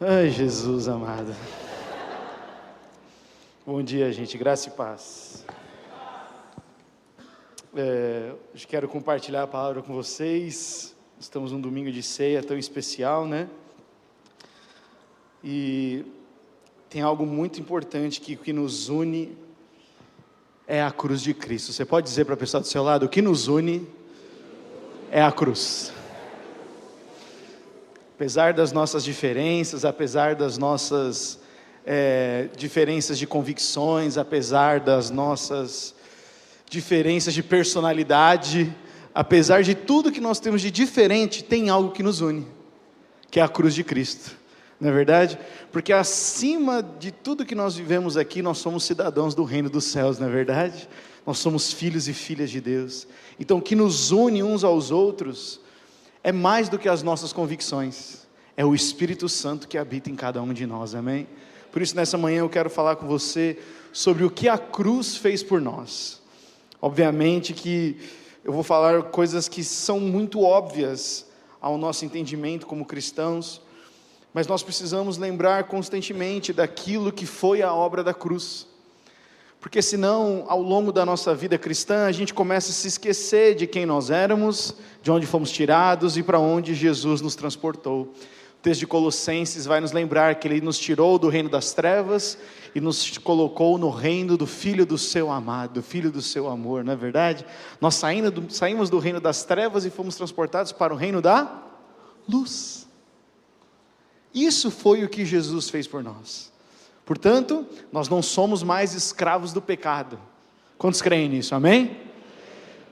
Ai, Jesus amado. Bom dia, gente. Graça e paz. Hoje quero compartilhar a palavra com vocês. Estamos num domingo de ceia tão especial, né? E tem algo muito importante que nos une, é a cruz de Cristo. Você pode dizer para a pessoa do seu lado, o que nos une é a cruz. Apesar das nossas diferenças, apesar das nossas diferenças de convicções, apesar das nossas diferenças de personalidade, apesar de tudo que nós temos de diferente, tem algo que nos une, que é a cruz de Cristo, não é verdade? Porque acima de tudo que nós vivemos aqui, nós somos cidadãos do reino dos céus, não é verdade? Nós somos filhos e filhas de Deus. Então o que nos une uns aos outros é mais do que as nossas convicções, é o Espírito Santo que habita em cada um de nós, amém? Por isso nessa manhã eu quero falar com você sobre o que a cruz fez por nós. Obviamente que eu vou falar coisas que são muito óbvias ao nosso entendimento como cristãos, mas nós precisamos lembrar constantemente daquilo que foi a obra da cruz. Porque senão, ao longo da nossa vida cristã, a gente começa a se esquecer de quem nós éramos, de onde fomos tirados e para onde Jesus nos transportou. O texto de Colossenses vai nos lembrar que Ele nos tirou do reino das trevas e nos colocou no reino do Filho do Seu amado, do Filho do Seu amor, não é verdade? Nós saímos do reino das trevas e fomos transportados para o reino da luz. Isso foi o que Jesus fez por nós. Portanto, nós não somos mais escravos do pecado. Quantos creem nisso? Amém?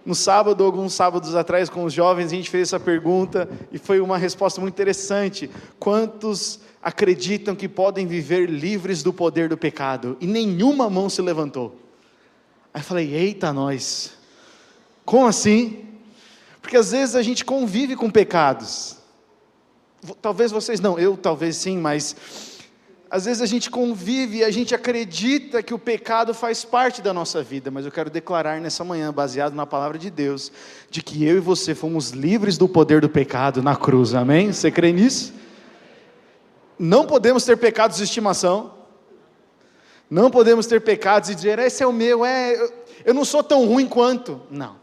No sábado, alguns sábados atrás, com os jovens, a gente fez essa pergunta e foi uma resposta muito interessante. Quantos acreditam que podem viver livres do poder do pecado? E nenhuma mão se levantou. Aí eu falei, eita nós, como assim? Porque às vezes a gente convive com pecados. Talvez vocês não, eu talvez sim, mas às vezes a gente convive e a gente acredita que o pecado faz parte da nossa vida, mas eu quero declarar nessa manhã, baseado na palavra de Deus, de que eu e você fomos livres do poder do pecado na cruz, amém? Você crê nisso? Não podemos ter pecados de estimação, não podemos ter pecados e dizer, esse é o meu, eu não sou tão ruim quanto, não.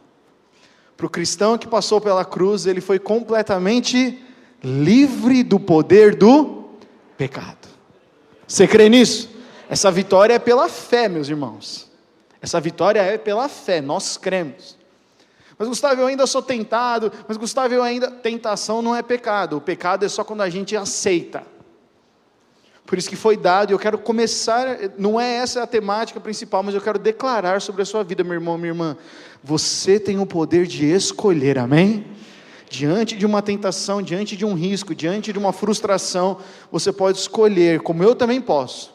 Para o cristão que passou pela cruz, ele foi completamente livre do poder do pecado. Você crê nisso? Essa vitória é pela fé, meus irmãos. Essa vitória é pela fé, nós cremos. Mas Gustavo, eu ainda sou tentado. Mas Gustavo, tentação não é pecado. O pecado é só quando a gente aceita. Por isso que foi dado, e eu quero começar, não é essa a temática principal, mas eu quero declarar sobre a sua vida, meu irmão, minha irmã. Você tem o poder de escolher, amém? Diante de uma tentação, diante de um risco, diante de uma frustração, você pode escolher, como eu também posso,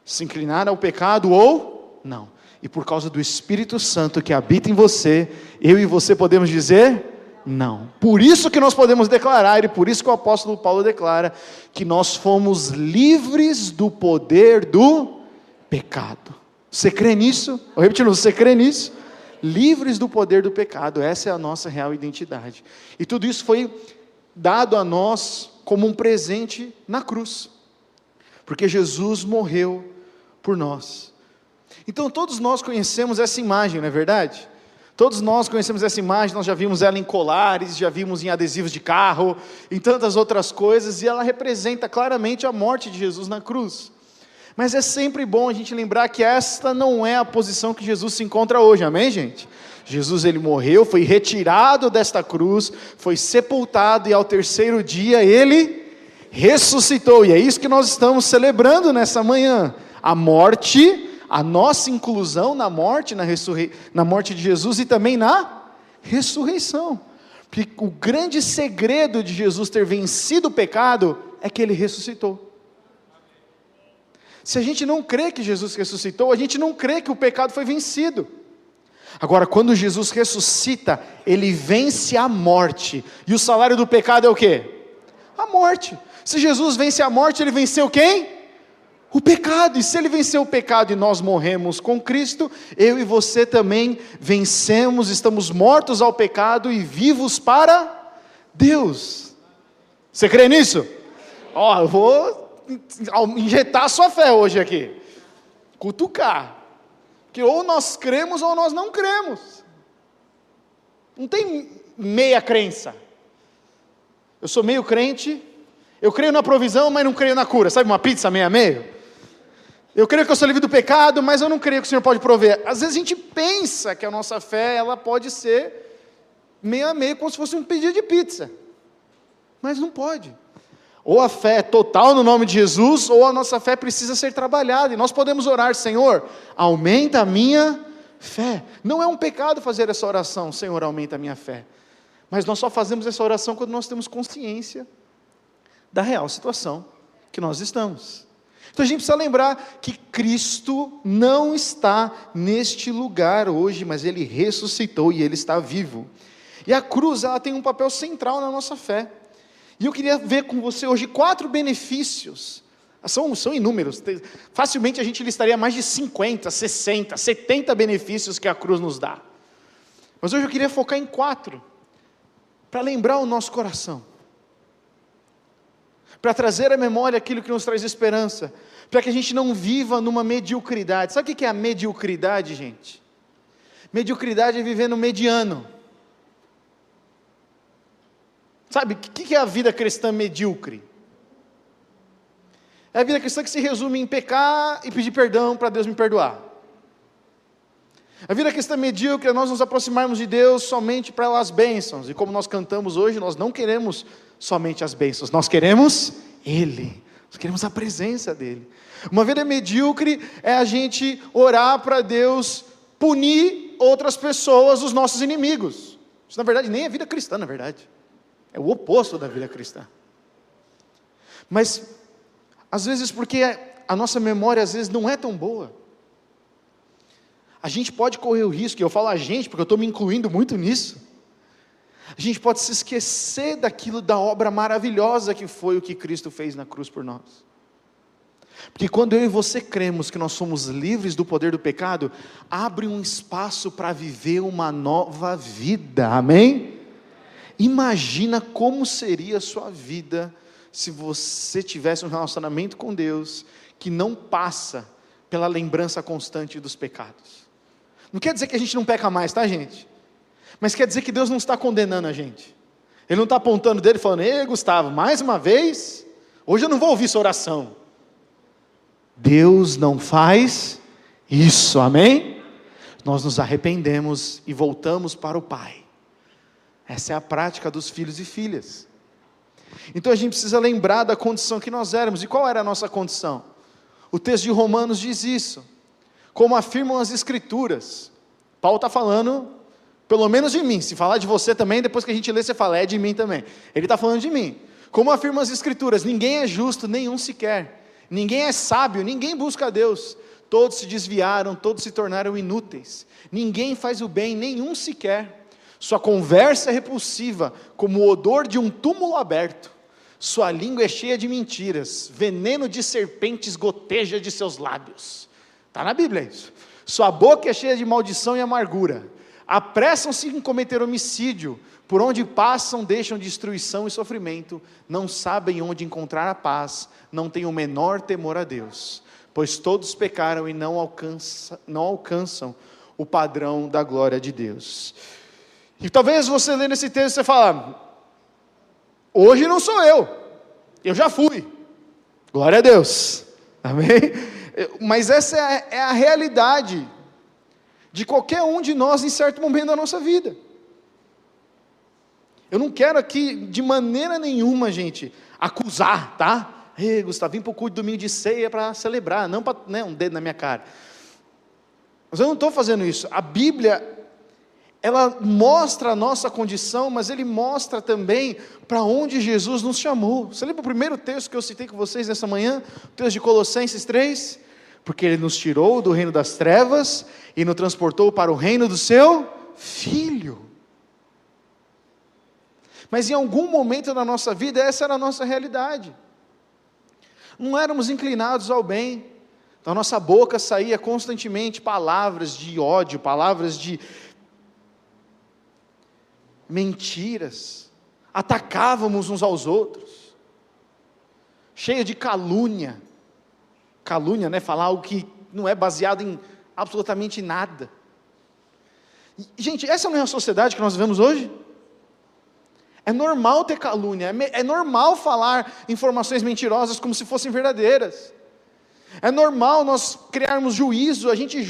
se inclinar ao pecado ou não. E por causa do Espírito Santo que habita em você, eu e você podemos dizer não. Por isso que nós podemos declarar, e por isso que o apóstolo Paulo declara, que nós fomos livres do poder do pecado. Você crê nisso? Eu repito, você crê nisso? Livres do poder do pecado, essa é a nossa real identidade. E tudo isso foi dado a nós como um presente na cruz, porque Jesus morreu por nós. Então todos nós conhecemos essa imagem, não é verdade? Todos nós conhecemos essa imagem, nós já vimos ela em colares, já vimos em adesivos de carro, em tantas outras coisas, e ela representa claramente a morte de Jesus na cruz. Mas é sempre bom a gente lembrar que esta não é a posição que Jesus se encontra hoje, amém, gente? Jesus, ele morreu, foi retirado desta cruz, foi sepultado e ao terceiro dia ele ressuscitou. E é isso que nós estamos celebrando nessa manhã. A morte, a nossa inclusão na morte, na morte de Jesus e também na ressurreição. Porque o grande segredo de Jesus ter vencido o pecado é que ele ressuscitou. Se a gente não crê que Jesus ressuscitou, a gente não crê que o pecado foi vencido. Agora, quando Jesus ressuscita, ele vence a morte. E o salário do pecado é o quê? A morte. Se Jesus vence a morte, ele venceu quem? O pecado. E se ele venceu o pecado e nós morremos com Cristo, eu e você também vencemos, estamos mortos ao pecado e vivos para Deus. Você crê nisso? Eu vou injetar a sua fé hoje aqui. Cutucar. Que ou nós cremos ou nós não cremos. Não tem meia crença. Eu sou meio crente, eu creio na provisão, mas não creio na cura. Sabe uma pizza meio a meio? Eu creio que eu sou livre do pecado, mas eu não creio que o Senhor pode prover. Às vezes a gente pensa que a nossa fé, ela pode ser meio a meio, como se fosse um pedido de pizza. Mas não pode. Ou a fé é total no nome de Jesus, ou a nossa fé precisa ser trabalhada. E nós podemos orar: Senhor, aumenta a minha fé. Não é um pecado fazer essa oração: Senhor, aumenta a minha fé. Mas nós só fazemos essa oração quando nós temos consciência da real situação que nós estamos. Então a gente precisa lembrar que Cristo não está neste lugar hoje, mas Ele ressuscitou e Ele está vivo. E a cruz, ela tem um papel central na nossa fé. E eu queria ver com você hoje 4 benefícios. São inúmeros. Facilmente a gente listaria mais de 50, 60, 70 benefícios que a cruz nos dá. Mas hoje eu queria focar em 4, para lembrar o nosso coração, para trazer à memória aquilo que nos traz esperança, para que a gente não viva numa mediocridade. Sabe o que é a mediocridade, gente? Mediocridade é viver no mediano. Sabe, o que é a vida cristã medíocre? É a vida cristã que se resume em pecar e pedir perdão para Deus me perdoar. A vida cristã medíocre é nós nos aproximarmos de Deus somente para as bênçãos. E como nós cantamos hoje, nós não queremos somente as bênçãos, nós queremos Ele. Nós queremos a presença dEle. Uma vida medíocre é a gente orar para Deus punir outras pessoas, os nossos inimigos. Isso na verdade nem é vida cristã, na verdade. É o oposto da vida cristã. Mas, às vezes porque a nossa memória às vezes não é tão boa. A gente pode correr o risco, e eu falo a gente porque eu estou me incluindo muito nisso. A gente pode se esquecer daquilo, da obra maravilhosa que foi o que Cristo fez na cruz por nós. Porque quando eu e você cremos que nós somos livres do poder do pecado, abre um espaço para viver uma nova vida, amém? Imagina como seria a sua vida se você tivesse um relacionamento com Deus que não passa pela lembrança constante dos pecados. Não quer dizer que a gente não peca mais, tá, gente? Mas quer dizer que Deus não está condenando a gente. Ele não está apontando dele e falando: ei, Gustavo, mais uma vez, hoje eu não vou ouvir sua oração. Deus não faz isso, amém? Nós nos arrependemos e voltamos para o Pai. Essa é a prática dos filhos e filhas. Então a gente precisa lembrar da condição que nós éramos. E qual era a nossa condição? O texto de Romanos diz isso. Como afirmam as Escrituras. Paulo está falando, pelo menos de mim. Se falar de você também, depois que a gente lê, você fala: é de mim também. Ele está falando de mim. Como afirmam as Escrituras: ninguém é justo, nenhum sequer. Ninguém é sábio, ninguém busca a Deus. Todos se desviaram, todos se tornaram inúteis. Ninguém faz o bem, nenhum sequer. Sua conversa é repulsiva, como o odor de um túmulo aberto. Sua língua é cheia de mentiras, veneno de serpentes goteja de seus lábios. Está na Bíblia isso. Sua boca é cheia de maldição e amargura. Apressam-se em cometer homicídio. Por onde passam, deixam destruição e sofrimento. Não sabem onde encontrar a paz. Não têm o menor temor a Deus. Pois todos pecaram e não alcançam o padrão da glória de Deus. E talvez você lendo esse texto, você fala: hoje não sou eu já fui. Glória a Deus. Amém? Mas essa é a realidade de qualquer um de nós em certo momento da nossa vida. Eu não quero aqui de maneira nenhuma, gente, acusar, tá? Ei, Gustavo, vim para o culto de domingo de ceia para celebrar, não para um dedo na minha cara. Mas eu não estou fazendo isso. A Bíblia, ela mostra a nossa condição, mas ele mostra também para onde Jesus nos chamou. Você lembra o primeiro texto que eu citei com vocês nessa manhã? O texto de Colossenses 3? Porque ele nos tirou do reino das trevas e nos transportou para o reino do seu Filho. Mas em algum momento da nossa vida, essa era a nossa realidade. Não éramos inclinados ao bem. Da nossa boca saía constantemente palavras de ódio, palavras de mentiras, atacávamos uns aos outros. cheia de calúnia. Calúnia, né? Falar algo que não é baseado em absolutamente nada. Gente, essa não é a sociedade que nós vivemos hoje? É normal ter calúnia, é normal falar informações mentirosas como se fossem verdadeiras. É normal nós criarmos juízo, a gente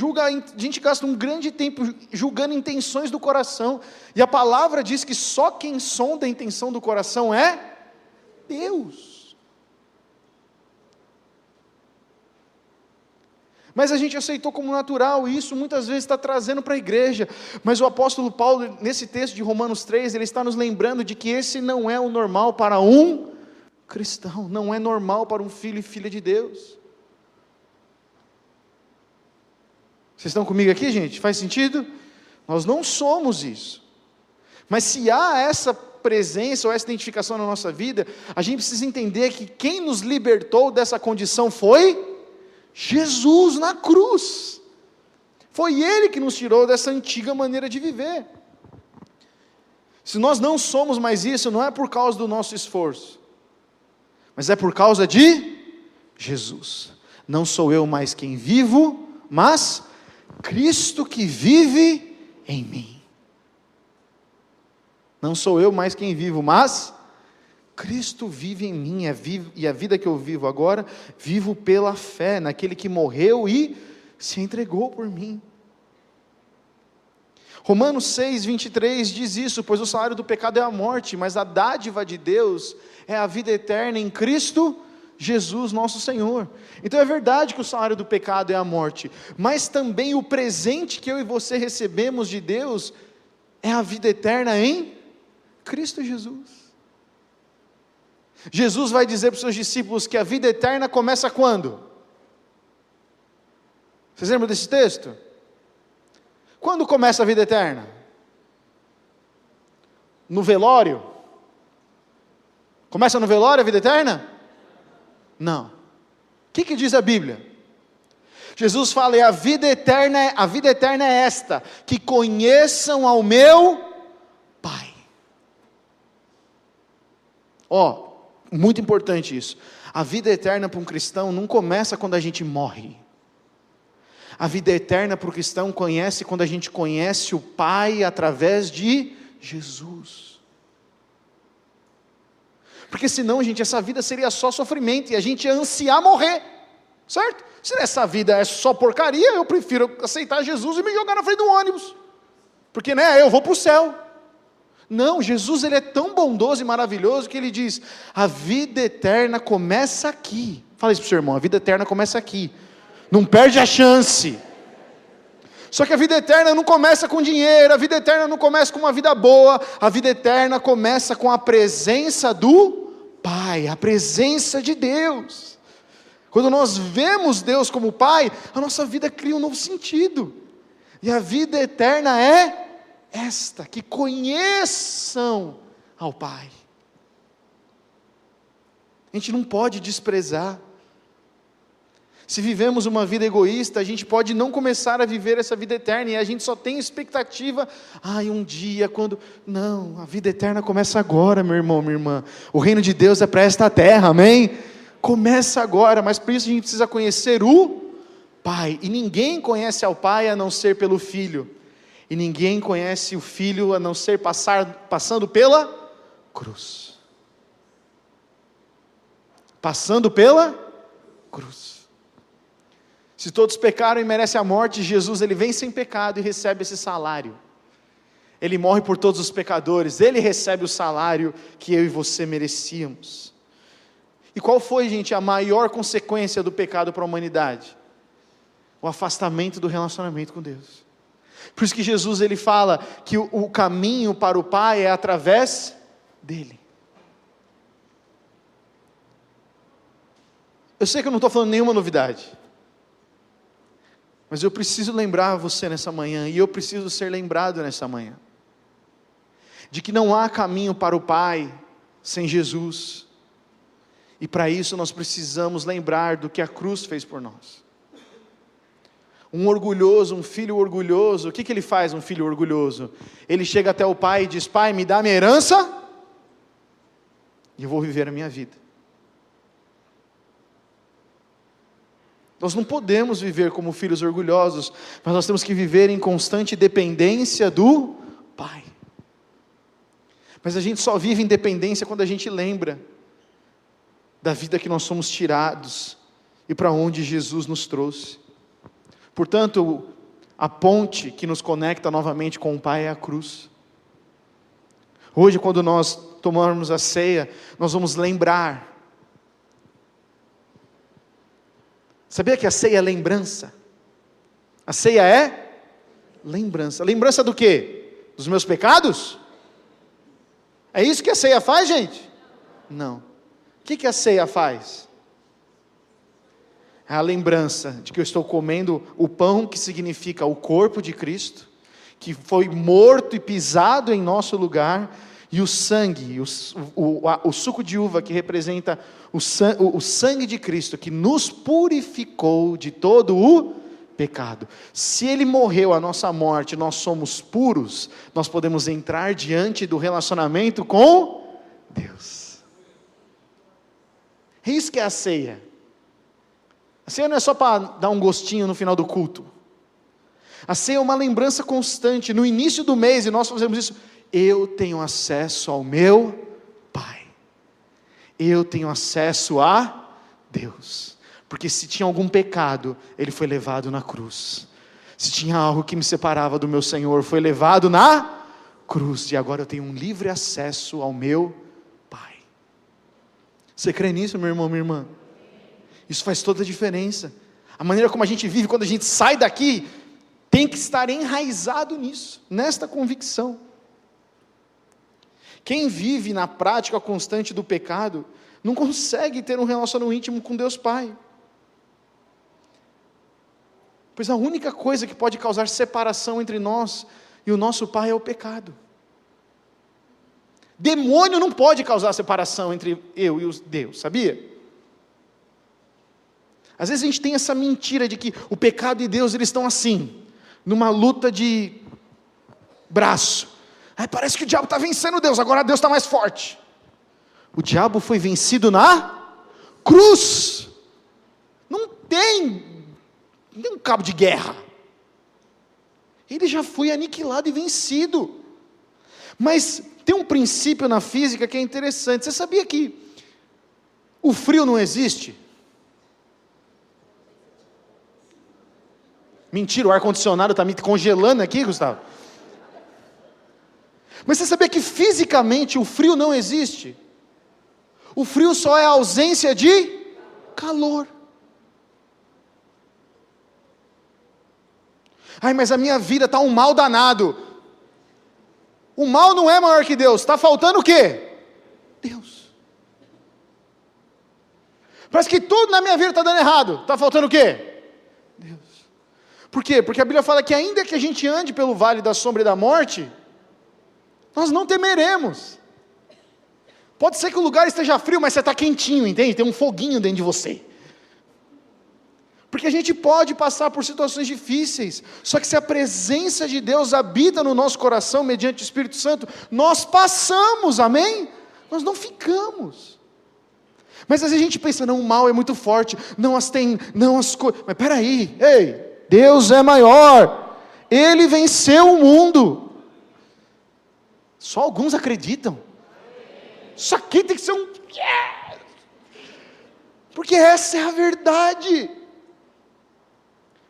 gasta um grande tempo julgando intenções do coração, e a palavra diz que só quem sonda a intenção do coração é Deus. Mas a gente aceitou como natural, e isso muitas vezes está trazendo para a igreja. Mas o apóstolo Paulo, nesse texto de Romanos 3, ele está nos lembrando de que esse não é o normal para um cristão, não é normal para um filho e filha de Deus. Vocês estão comigo aqui, gente? Faz sentido? Nós não somos isso. Mas se há essa presença ou essa identificação na nossa vida, a gente precisa entender que quem nos libertou dessa condição foi Jesus na cruz. Foi Ele que nos tirou dessa antiga maneira de viver. Se nós não somos mais isso, não é por causa do nosso esforço, mas é por causa de Jesus. Não sou eu mais quem vivo, mas Cristo que vive em mim. Não sou eu mais quem vivo, mas Cristo vive em mim, e a vida que eu vivo agora, vivo pela fé, naquele que morreu e se entregou por mim. Romanos 6, 23 diz isso: pois o salário do pecado é a morte, mas a dádiva de Deus é a vida eterna em Cristo Jesus nosso Senhor. Então é verdade que o salário do pecado é a morte, mas também o presente que eu e você recebemos de Deus é a vida eterna em Cristo Jesus. Jesus vai dizer para os seus discípulos que a vida eterna começa quando? Vocês lembram desse texto? Quando começa a vida eterna? No velório? Começa no velório a vida eterna? Não. O que diz a Bíblia? Jesus fala: a vida eterna é esta, que conheçam ao meu Pai. Muito importante isso. A vida eterna para um cristão não começa quando a gente morre. A vida eterna para o cristão conhece quando a gente conhece o Pai através de Jesus. Porque senão, gente, essa vida seria só sofrimento, e a gente ia ansiar morrer, certo? Se essa vida é só porcaria, eu prefiro aceitar Jesus e me jogar na frente do ônibus, porque eu vou para o céu. Não, Jesus, ele é tão bondoso e maravilhoso que ele diz: a vida eterna começa aqui. Fala isso para o seu irmão: a vida eterna começa aqui. Não perde a chance. Só que a vida eterna não começa com dinheiro, a vida eterna não começa com uma vida boa, a vida eterna começa com a presença do Pai, a presença de Deus. Quando nós vemos Deus como Pai, a nossa vida cria um novo sentido. E a vida eterna é esta, que conheçam ao Pai. A gente não pode desprezar. Se vivemos uma vida egoísta, a gente pode não começar a viver essa vida eterna, e a gente só tem expectativa, um dia, quando... Não, a vida eterna começa agora, meu irmão, minha irmã. O reino de Deus é para esta terra, amém? Começa agora, mas por isso a gente precisa conhecer o Pai, e ninguém conhece ao Pai a não ser pelo Filho, e ninguém conhece o Filho a não ser passando pela cruz. Passando pela cruz. Se todos pecaram e merecem a morte, Jesus, ele vem sem pecado e recebe esse salário. Ele morre por todos os pecadores, ele recebe o salário que eu e você merecíamos. E qual foi, gente, a maior consequência do pecado para a humanidade? O afastamento do relacionamento com Deus. Por isso que Jesus, ele fala que o caminho para o Pai é através dele. Eu sei que eu não estou falando nenhuma novidade, mas eu preciso lembrar você nessa manhã, e eu preciso ser lembrado nessa manhã, de que não há caminho para o Pai sem Jesus, e para isso nós precisamos lembrar do que a cruz fez por nós. Um filho orgulhoso, o que ele faz, um filho orgulhoso? Ele chega até o pai e diz: Pai, me dá minha herança, e eu vou viver a minha vida. Nós não podemos viver como filhos orgulhosos, mas nós temos que viver em constante dependência do Pai. Mas a gente só vive em dependência quando a gente lembra da vida que nós somos tirados e para onde Jesus nos trouxe. Portanto, a ponte que nos conecta novamente com o Pai é a cruz. Hoje, quando nós tomarmos a ceia, nós vamos lembrar. Sabia que a ceia é lembrança? A ceia é lembrança. Lembrança do quê? Dos meus pecados? É isso que a ceia faz, gente? Não. O que a ceia faz? É a lembrança de que eu estou comendo o pão que significa o corpo de Cristo, que foi morto e pisado em nosso lugar, e o sangue, o suco de uva que representa o sangue de Cristo, que nos purificou de todo o pecado. Se Ele morreu a nossa morte, nós somos puros, nós podemos entrar diante do relacionamento com Deus. É isso que é a ceia. A ceia não é só para dar um gostinho no final do culto. A ceia é uma lembrança constante. No início do mês, e nós fazemos isso, eu tenho acesso ao meu Pai. Eu tenho acesso a Deus. Porque se tinha algum pecado, Ele foi levado na cruz. Se tinha algo que me separava do meu Senhor, foi levado na cruz. E agora eu tenho um livre acesso ao meu Pai. Você crê nisso, meu irmão, minha irmã? Isso faz toda a diferença. A maneira como a gente vive quando a gente sai daqui tem que estar enraizado nisso, nesta convicção. Quem vive na prática constante do pecado não consegue ter um relacionamento íntimo com Deus Pai. Pois a única coisa que pode causar separação entre nós e o nosso Pai é o pecado. Demônio não pode causar separação entre eu e Deus, sabia? Às vezes a gente tem essa mentira de que o pecado e Deus eles estão assim, numa luta de braço. Aí parece que o diabo está vencendo Deus, agora Deus está mais forte. O diabo foi vencido na cruz. Não tem um cabo de guerra. Ele já foi aniquilado e vencido. Mas tem um princípio na física que é interessante. Você sabia que o frio não existe? Mentira, o ar-condicionado está me congelando aqui, Gustavo. Mas você sabia que fisicamente o frio não existe? O frio só é a ausência de calor. Ai, mas a minha vida está um mal danado. O mal não é maior que Deus. Está faltando o quê? Deus. Parece que tudo na minha vida está dando errado. Está faltando o quê? Deus. Por quê? Porque a Bíblia fala que ainda que a gente ande pelo vale da sombra e da morte, nós não temeremos. Pode ser que o lugar esteja frio, mas você está quentinho, entende? Tem um foguinho dentro de você. Porque a gente pode passar por situações difíceis, só que se a presença de Deus habita no nosso coração, mediante o Espírito Santo, nós passamos, amém? Nós não ficamos. Mas às vezes a gente pensa, não, o mal é muito forte, não as coisas, mas peraí, ei, Deus é maior, Ele venceu o mundo. Só alguns acreditam. Isso aqui tem que ser um... Porque essa é a verdade.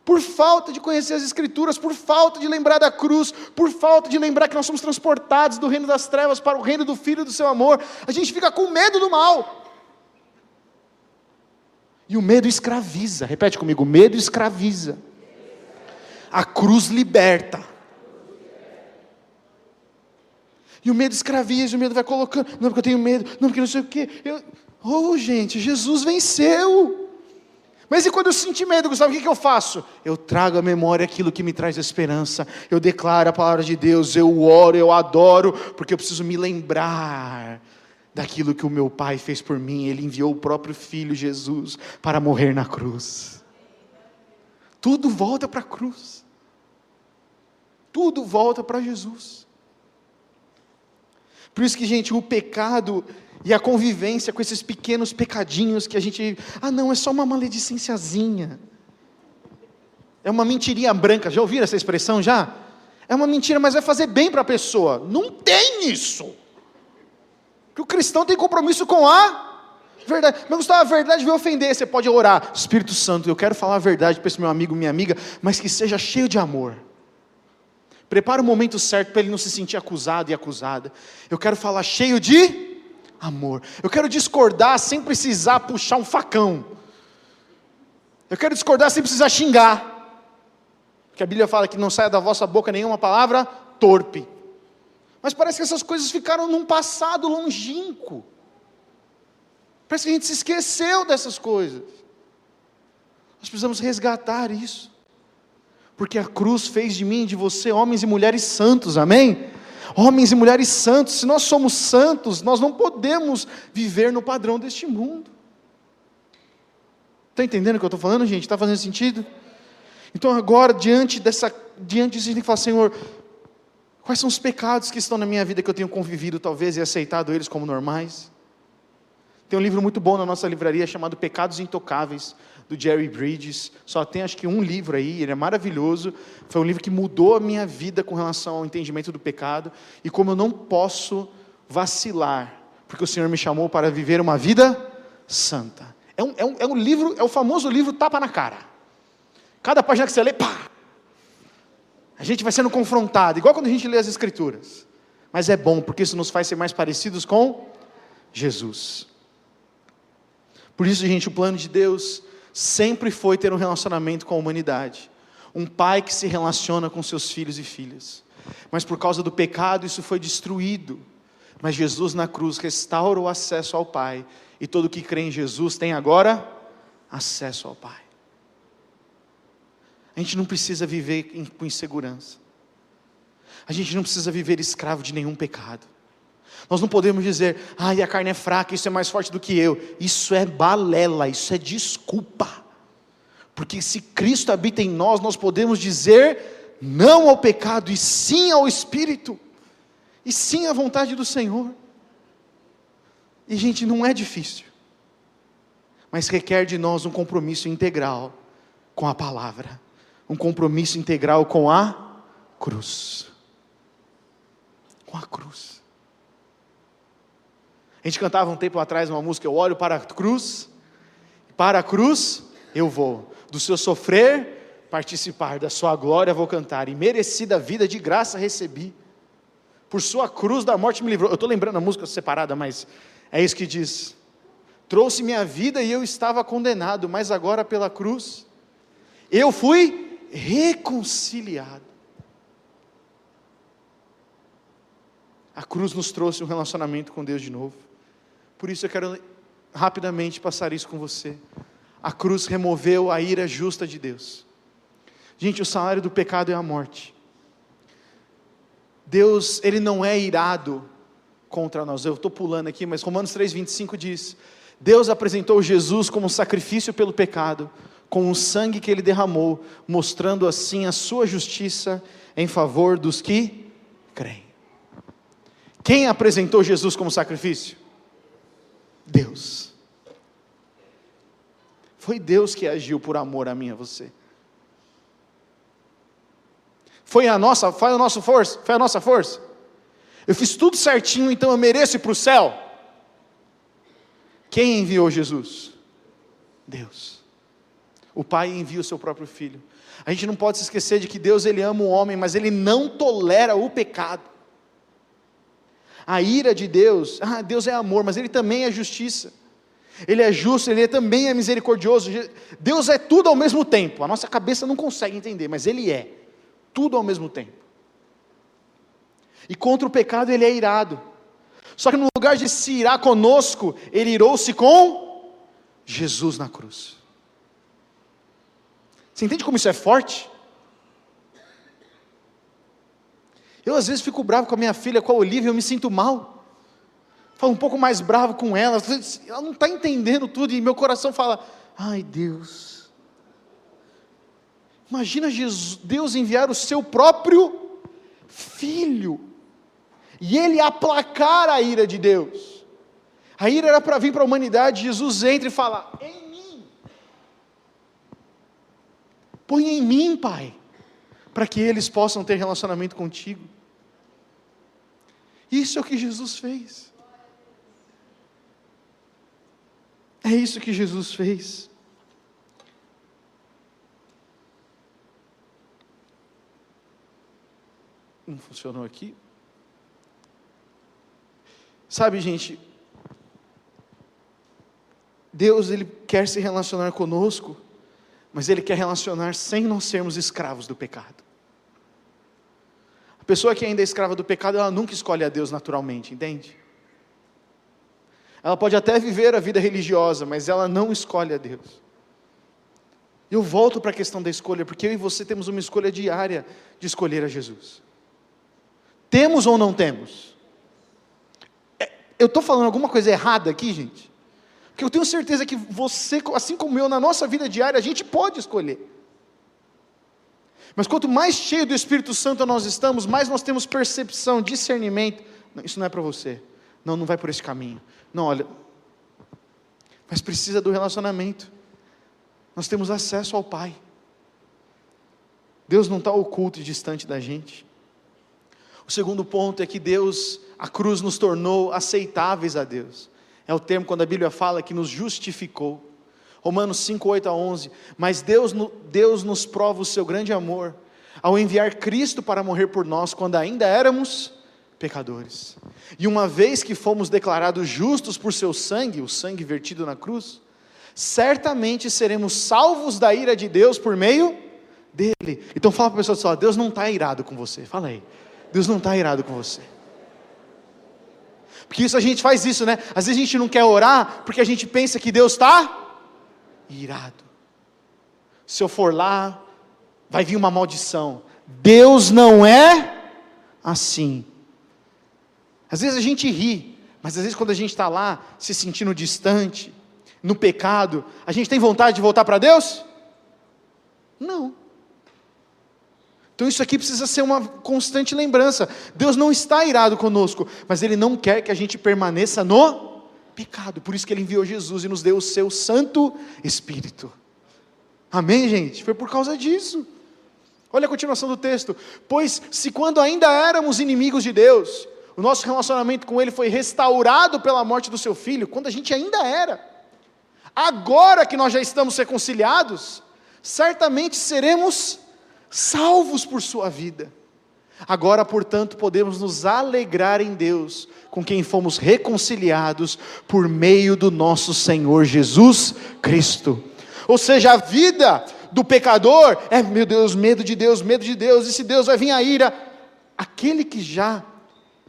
Por falta de conhecer as Escrituras, por falta de lembrar da cruz, por falta de lembrar que nós somos transportados do reino das trevas para o reino do Filho do seu amor, a gente fica com medo do mal. E o medo escraviza. Repete comigo, o medo escraviza. A cruz liberta. E o medo escraviza, o medo vai colocando, não porque eu tenho medo, não porque não sei o quê. Gente, Jesus venceu. Mas e quando eu sentir medo, Gustavo, o que eu faço? Eu trago à memória aquilo que me traz esperança, eu declaro a palavra de Deus, eu oro, eu adoro, porque eu preciso me lembrar daquilo que o meu Pai fez por mim. Ele enviou o próprio Filho Jesus para morrer na cruz. Tudo volta para a cruz. Tudo volta para Jesus. Por isso que, gente, o pecado e a convivência com esses pequenos pecadinhos que a gente... não, é só uma maledicênciazinha. É uma mentirinha branca, já ouviram essa expressão já? É uma mentira, mas vai fazer bem para a pessoa. Não tem isso. Porque o cristão tem compromisso com a verdade. Mas Gustavo, a verdade vai ofender, você pode orar. Espírito Santo, eu quero falar a verdade para esse meu amigo, minha amiga, mas que seja cheio de amor. Prepara o momento certo para ele não se sentir acusado e acusada. Eu quero falar cheio de amor. Eu quero discordar sem precisar puxar um facão. Eu quero discordar sem precisar xingar. Porque a Bíblia fala que não saia da vossa boca nenhuma palavra torpe. Mas parece que essas coisas ficaram num passado longínquo. Parece que a gente se esqueceu dessas coisas. Nós precisamos resgatar isso. Porque a cruz fez de mim e de você homens e mulheres santos, amém? Homens e mulheres santos. Se nós somos santos, nós não podemos viver no padrão deste mundo. Está entendendo o que eu estou falando, gente? Está fazendo sentido? Então agora, diante disso, a gente tem que falar, Senhor, quais são os pecados que estão na minha vida que eu tenho convivido talvez e aceitado eles como normais? Tem um livro muito bom na nossa livraria chamado Pecados Intocáveis, do Jerry Bridges. Só tem acho que um livro aí, ele é maravilhoso. Foi um livro que mudou a minha vida com relação ao entendimento do pecado. E como eu não posso vacilar, porque o Senhor me chamou para viver uma vida santa. É um livro, é o famoso livro tapa na cara. Cada página que você lê, pá! A gente vai sendo confrontado, igual quando a gente lê as Escrituras. Mas é bom, porque isso nos faz ser mais parecidos com Jesus. Por isso, gente, o plano de Deus sempre foi ter um relacionamento com a humanidade. Um pai que se relaciona com seus filhos e filhas. Mas por causa do pecado, isso foi destruído. Mas Jesus na cruz restaura o acesso ao Pai. E todo que crê em Jesus tem agora acesso ao Pai. A gente não precisa viver com insegurança. A gente não precisa viver escravo de nenhum pecado. Nós não podemos dizer, a carne é fraca, isso é mais forte do que eu. Isso é balela, isso é desculpa. Porque se Cristo habita em nós, nós podemos dizer não ao pecado e sim ao Espírito. E sim à vontade do Senhor. E gente, não é difícil. Mas requer de nós um compromisso integral com a palavra. Um compromisso integral com a cruz. Com a cruz. A gente cantava um tempo atrás uma música, eu olho para a cruz eu vou. Do seu sofrer, participar, da sua glória vou cantar, e merecida vida de graça recebi. Por sua cruz da morte me livrou. Eu estou lembrando a música separada, mas é isso que diz. Trouxe minha vida e eu estava condenado, mas agora pela cruz, eu fui reconciliado. A cruz nos trouxe um relacionamento com Deus de novo. Por isso eu quero rapidamente passar isso com você. A cruz removeu a ira justa de Deus. Gente, o salário do pecado é a morte. Deus, Ele não é irado contra nós. Eu estou pulando aqui, mas Romanos 3,25 diz: Deus apresentou Jesus como sacrifício pelo pecado, com o sangue que Ele derramou, mostrando assim a sua justiça em favor dos que creem. Quem apresentou Jesus como sacrifício? Deus. Foi Deus que agiu por amor a mim e a você. Foi a nossa força? Eu fiz tudo certinho, então eu mereço ir para o céu? Quem enviou Jesus? Deus. O Pai envia o seu próprio Filho. A gente não pode se esquecer de que Deus, Ele ama o homem, mas Ele não tolera o pecado. A ira de Deus, Deus é amor, mas Ele também é justiça. Ele é justo, Ele também é misericordioso. Deus é tudo ao mesmo tempo. A nossa cabeça não consegue entender, mas Ele é tudo ao mesmo tempo. E contra o pecado Ele é irado. Só que no lugar de se irar conosco, Ele irou-se com Jesus na cruz. Você entende como isso é forte? Eu às vezes fico bravo com a minha filha, com a Olivia, eu me sinto mal. Falo um pouco mais bravo com ela. Ela não está entendendo tudo e meu coração fala, ai Deus. Imagina Deus enviar o seu próprio Filho. E Ele aplacar a ira de Deus. A ira era para vir para a humanidade, Jesus entra e fala, em mim. Põe em mim, Pai, para que eles possam ter relacionamento contigo. Isso é o que Jesus fez. É isso que Jesus fez. Não funcionou aqui? Sabe, gente, Deus, Ele quer se relacionar conosco, mas Ele quer relacionar sem nós sermos escravos do pecado. A pessoa que ainda é escrava do pecado, ela nunca escolhe a Deus naturalmente, entende? Ela pode até viver a vida religiosa, mas ela não escolhe a Deus. Eu volto para a questão da escolha, porque eu e você temos uma escolha diária de escolher a Jesus. Temos ou não temos? Eu estou falando alguma coisa errada aqui, gente? Porque eu tenho certeza que você, assim como eu, na nossa vida diária, a gente pode escolher. Mas quanto mais cheio do Espírito Santo nós estamos, mais nós temos percepção, discernimento. Não, isso não é para você. Não, não vai por esse caminho. Não, olha. Mas precisa do relacionamento. Nós temos acesso ao Pai. Deus não está oculto e distante da gente. O segundo ponto é que Deus, a cruz nos tornou aceitáveis a Deus. É o termo quando a Bíblia fala que nos justificou. Romanos 5, 8 a 11. Mas Deus nos prova o seu grande amor, ao enviar Cristo para morrer por nós, quando ainda éramos pecadores. E uma vez que fomos declarados justos por seu sangue, o sangue vertido na cruz, certamente seremos salvos da ira de Deus por meio dele. Então fala para a pessoa só, Deus não está irado com você. Fala aí, Deus não está irado com você. Porque isso a gente faz isso, né? Às vezes a gente não quer orar, porque a gente pensa que Deus está irado. Se eu for lá, vai vir uma maldição. Deus não é assim. Às vezes a gente ri, mas às vezes quando a gente está lá, se sentindo distante, no pecado, a gente tem vontade de voltar para Deus? Não. Então isso aqui precisa ser uma constante lembrança. Deus não está irado conosco, mas Ele não quer que a gente permaneça no pecado. Por isso que Ele enviou Jesus e nos deu o seu Santo Espírito. Amém, gente? Foi por causa disso. Olha a continuação do texto. Pois se quando ainda éramos inimigos de Deus, o nosso relacionamento com Ele foi restaurado pela morte do seu Filho, quando a gente ainda era. Agora que nós já estamos reconciliados, certamente seremos salvos por sua vida. Agora, portanto, podemos nos alegrar em Deus, com quem fomos reconciliados por meio do nosso Senhor Jesus Cristo. Ou seja, a vida do pecador é, meu Deus, medo de Deus, e se Deus vai vir a ira. Aquele que já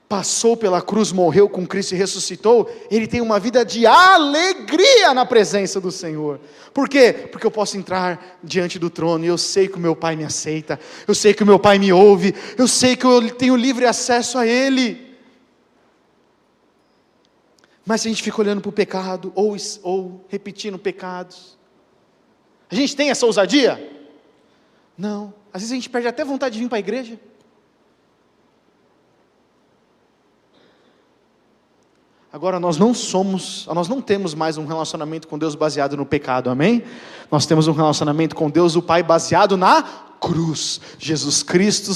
passou pela cruz, morreu com Cristo e ressuscitou, ele tem uma vida de alegria na presença do Senhor. Por quê? Porque eu posso entrar diante do trono e eu sei que o meu Pai me aceita, eu sei que o meu Pai me ouve, eu sei que eu tenho livre acesso a Ele. Mas se a gente fica olhando para o pecado, ou repetindo pecados, a gente tem essa ousadia? Não. Às vezes a gente perde até vontade de vir para a igreja. Agora nós não temos mais um relacionamento com Deus baseado no pecado, amém? Nós temos um relacionamento com Deus, o Pai, baseado na cruz. Jesus Cristo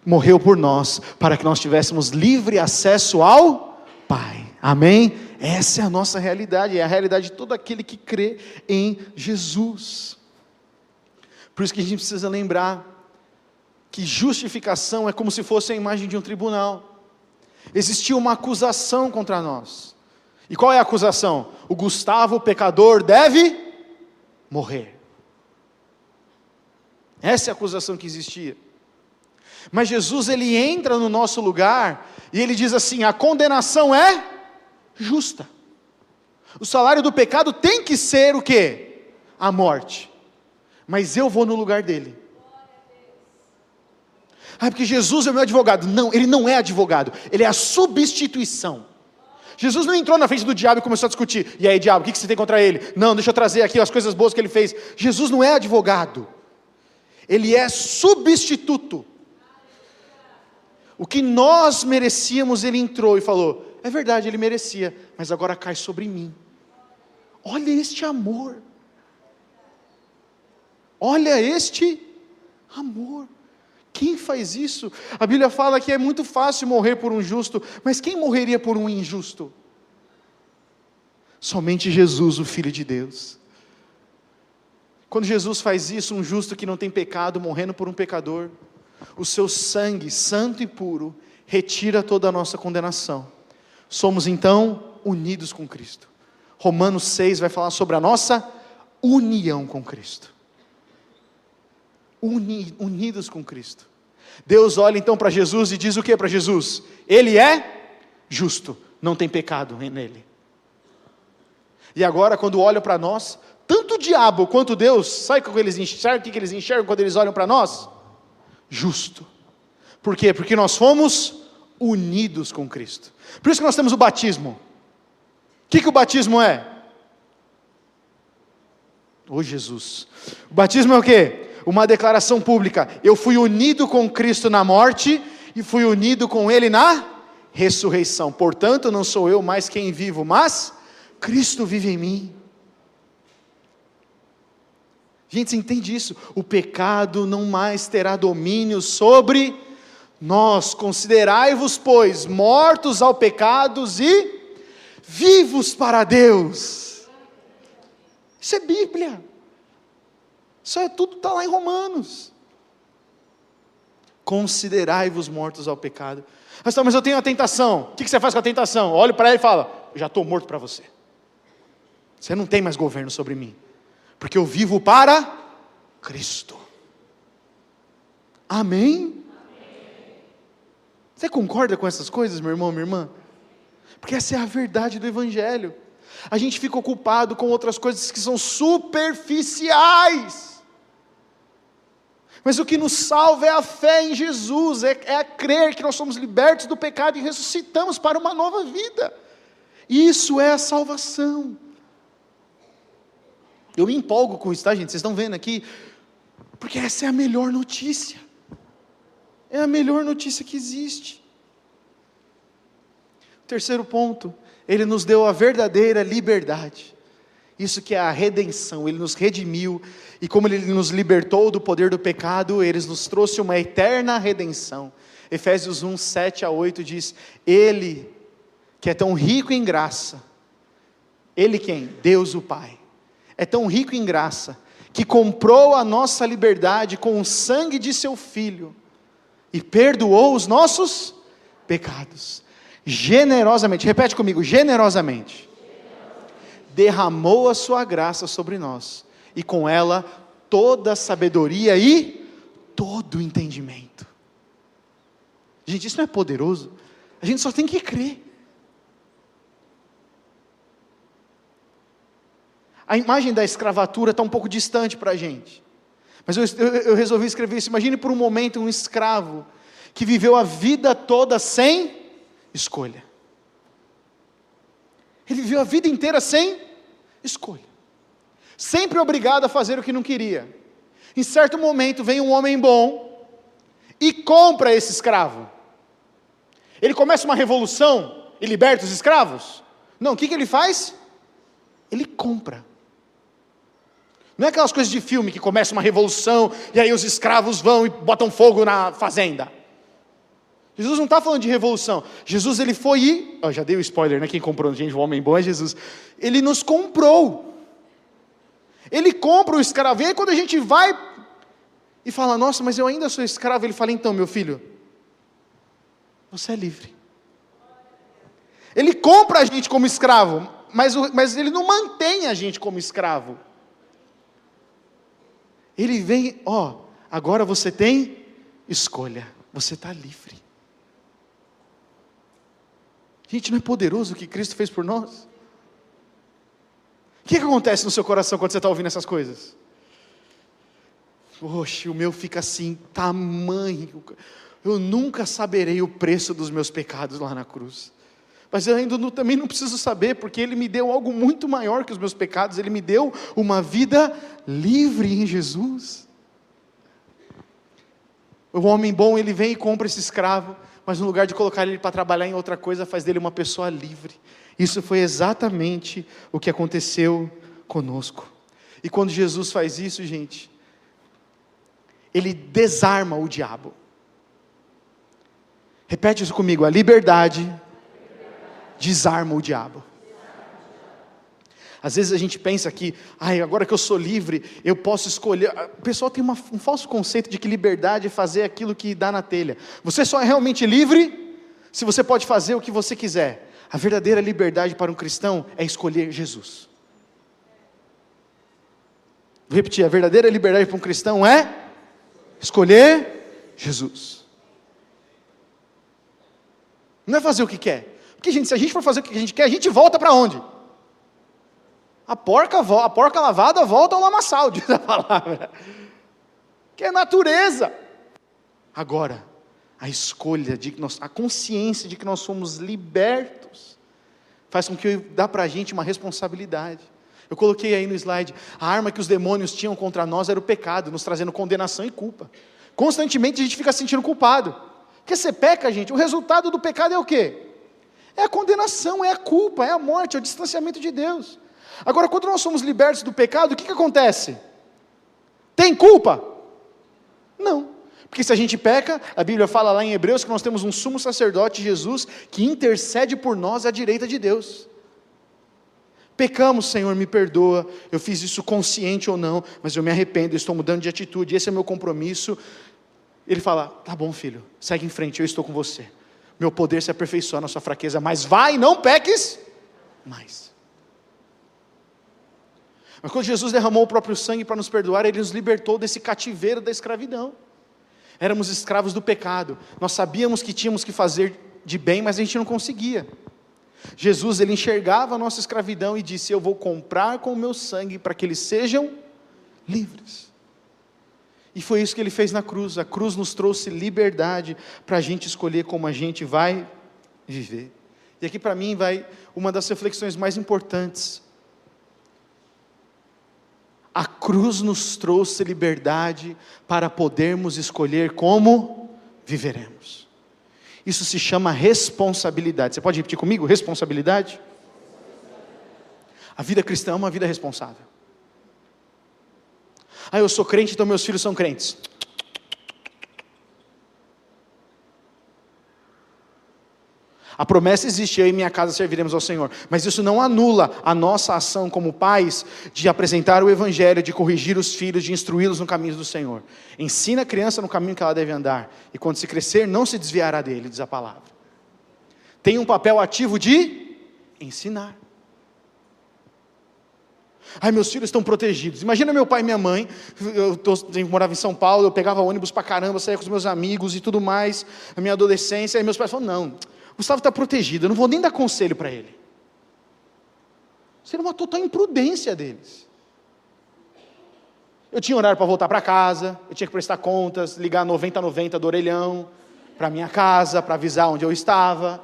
morreu por nós, para que nós tivéssemos livre acesso ao Pai, amém? Essa é a nossa realidade, é a realidade de todo aquele que crê em Jesus. Por isso que a gente precisa lembrar, que justificação é como se fosse a imagem de um tribunal. Existia uma acusação contra nós. E qual é a acusação? O Gustavo, pecador, deve morrer. Essa é a acusação que existia. Mas Jesus, Ele entra no nosso lugar, e Ele diz assim, a condenação é justa. O salário do pecado tem que ser o quê? A morte. Mas eu vou no lugar dele. Porque Jesus é o meu advogado. Não, Ele não é advogado, Ele é a substituição. Jesus não entrou na frente do diabo e começou a discutir, e aí diabo, o que você tem contra ele? Não, deixa eu trazer aqui as coisas boas que ele fez. Jesus não é advogado, Ele é substituto. O que nós merecíamos, Ele entrou e falou, é verdade, Ele merecia, mas agora cai sobre mim. Olha este amor. Olha este amor. Quem faz isso? A Bíblia fala que é muito fácil morrer por um justo, mas quem morreria por um injusto? Somente Jesus, o Filho de Deus. Quando Jesus faz isso, um justo que não tem pecado, morrendo por um pecador, o seu sangue, santo e puro, retira toda a nossa condenação. Somos então unidos com Cristo. Romanos 6 vai falar sobre a nossa união com Cristo. Unidos com Cristo. Deus olha então para Jesus e diz o que para Jesus? Ele é justo, não tem pecado nele. E agora quando olham para nós, tanto o diabo quanto Deus, sabe o que eles enxergam? O que eles enxergam quando eles olham para nós? Justo. Por quê? Porque nós fomos unidos com Cristo. Por isso que nós temos o batismo. O que o batismo é? Ô Jesus. O batismo é o quê? Uma declaração pública. Eu fui unido com Cristo na morte e fui unido com Ele na ressurreição. Portanto, não sou eu mais quem vivo, mas Cristo vive em mim. Gente, você entende isso? O pecado não mais terá domínio sobre nós. Considerai-vos, pois, mortos ao pecado e vivos para Deus. Isso é Bíblia. Isso é tudo, está lá em Romanos. Considerai-vos mortos ao pecado. Mas eu tenho a tentação. O que você faz com a tentação? Olha para ela e fala: eu já estou morto para você. Você não tem mais governo sobre mim. Porque eu vivo para Cristo. Amém? Você concorda com essas coisas, meu irmão, minha irmã? Porque essa é a verdade do Evangelho. A gente fica ocupado com outras coisas que são superficiais. Mas o que nos salva é a fé em Jesus, é a crer que nós somos libertos do pecado e ressuscitamos para uma nova vida. Isso é a salvação. Eu me empolgo com isso, tá, gente? Vocês estão vendo aqui? Porque essa é a melhor notícia. É a melhor notícia que existe. Terceiro ponto, Ele nos deu a verdadeira liberdade. Isso que é a redenção. Ele nos redimiu, e como Ele nos libertou do poder do pecado, Ele nos trouxe uma eterna redenção. Efésios 1, 7-8 diz: Ele, que é tão rico em graça, Ele quem? Deus o Pai. É tão rico em graça, que comprou a nossa liberdade com o sangue de seu Filho, e perdoou os nossos pecados, generosamente, repete comigo, generosamente, derramou a sua graça sobre nós, e com ela, toda a sabedoria e todo o entendimento. Gente, isso não é poderoso? A gente só tem que crer. A imagem da escravatura está um pouco distante para a gente, mas eu resolvi escrever isso. Imagine por um momento um escravo, que viveu a vida toda sem escolha. Ele viveu a vida inteira sem escolha, sempre obrigado a fazer o que não queria. Em certo momento vem um homem bom, e compra esse escravo. Ele começa uma revolução, e liberta os escravos? Não, o que ele faz? Ele compra. Não é aquelas coisas de filme que começa uma revolução e aí os escravos vão e botam fogo na fazenda. Jesus não está falando de revolução. Jesus ele foi e... já dei o spoiler, né? Quem comprou, gente, o homem bom é Jesus. Ele nos comprou. Ele compra o escravo. E aí quando a gente vai e fala: nossa, mas eu ainda sou escravo. Ele fala: então, meu filho, você é livre. Ele compra a gente como escravo, mas ele não mantém a gente como escravo. Ele vem, agora você tem escolha, você está livre. Gente, não é poderoso o que Cristo fez por nós? O que acontece no seu coração quando você está ouvindo essas coisas? Poxa, o meu fica assim, tamanho, eu nunca saberei o preço dos meus pecados lá na cruz. Mas eu ainda também não preciso saber, porque Ele me deu algo muito maior que os meus pecados. Ele me deu uma vida livre em Jesus. O homem bom, ele vem e compra esse escravo, mas no lugar de colocar ele para trabalhar em outra coisa, faz dele uma pessoa livre. Isso foi exatamente o que aconteceu conosco. E quando Jesus faz isso, gente, ele desarma o diabo. Repete isso comigo: a liberdade desarma o diabo. Às vezes a gente pensa que, agora que eu sou livre, eu posso escolher. O pessoal tem um falso conceito de que liberdade é fazer aquilo que dá na telha. Você só é realmente livre se você pode fazer o que você quiser. A verdadeira liberdade para um cristão é escolher Jesus. Vou repetir: a verdadeira liberdade para um cristão é escolher Jesus. Não é fazer o que quer. Porque, gente, se a gente for fazer o que a gente quer, a gente volta para onde? A porca lavada volta ao lamaçal, diz a palavra. Que é natureza. Agora, a escolha, a consciência de que nós somos libertos, faz com que dá para a gente uma responsabilidade. Eu coloquei aí no slide: a arma que os demônios tinham contra nós era o pecado, nos trazendo condenação e culpa. Constantemente a gente fica se sentindo culpado. Porque você peca, gente, o resultado do pecado é o quê? É a condenação, é a culpa, é a morte, é o distanciamento de Deus. Agora, quando nós somos libertos do pecado, o que acontece? Tem culpa? Não. Porque se a gente peca, a Bíblia fala lá em Hebreus que nós temos um sumo sacerdote, Jesus, que intercede por nós à direita de Deus. Pecamos, Senhor, me perdoa, eu fiz isso consciente ou não, mas eu me arrependo, eu estou mudando de atitude, esse é o meu compromisso. Ele fala: tá bom, filho, segue em frente, eu estou com você. Meu poder se aperfeiçoa na sua fraqueza, mas vai, não peques mais. Mas quando Jesus derramou o próprio sangue para nos perdoar, Ele nos libertou desse cativeiro da escravidão. Éramos escravos do pecado, nós sabíamos que tínhamos que fazer de bem, mas a gente não conseguia. Jesus, Ele enxergava a nossa escravidão e disse: eu vou comprar com o meu sangue para que eles sejam livres. E foi isso que Ele fez na cruz. A cruz nos trouxe liberdade para a gente escolher como a gente vai viver. E aqui para mim vai uma das reflexões mais importantes. A cruz nos trouxe liberdade para podermos escolher como viveremos. Isso se chama responsabilidade. Você pode repetir comigo? Responsabilidade? A vida cristã é uma vida responsável. Eu sou crente, então meus filhos são crentes. A promessa existe: eu e minha casa serviremos ao Senhor. Mas isso não anula a nossa ação como pais de apresentar o Evangelho, de corrigir os filhos, de instruí-los no caminho do Senhor. Ensina a criança no caminho que ela deve andar, e quando se crescer, não se desviará dele, diz a palavra. Tem um papel ativo de ensinar. Meus filhos estão protegidos. Imagina meu pai e minha mãe. Eu morava em São Paulo, eu pegava ônibus pra caramba, saía com os meus amigos e tudo mais, na minha adolescência, aí meus pais falaram: não, Gustavo está protegido, eu não vou nem dar conselho para ele. Seria uma total imprudência deles. Eu tinha horário para voltar para casa, eu tinha que prestar contas, ligar 9090 do orelhão para minha casa, para avisar onde eu estava.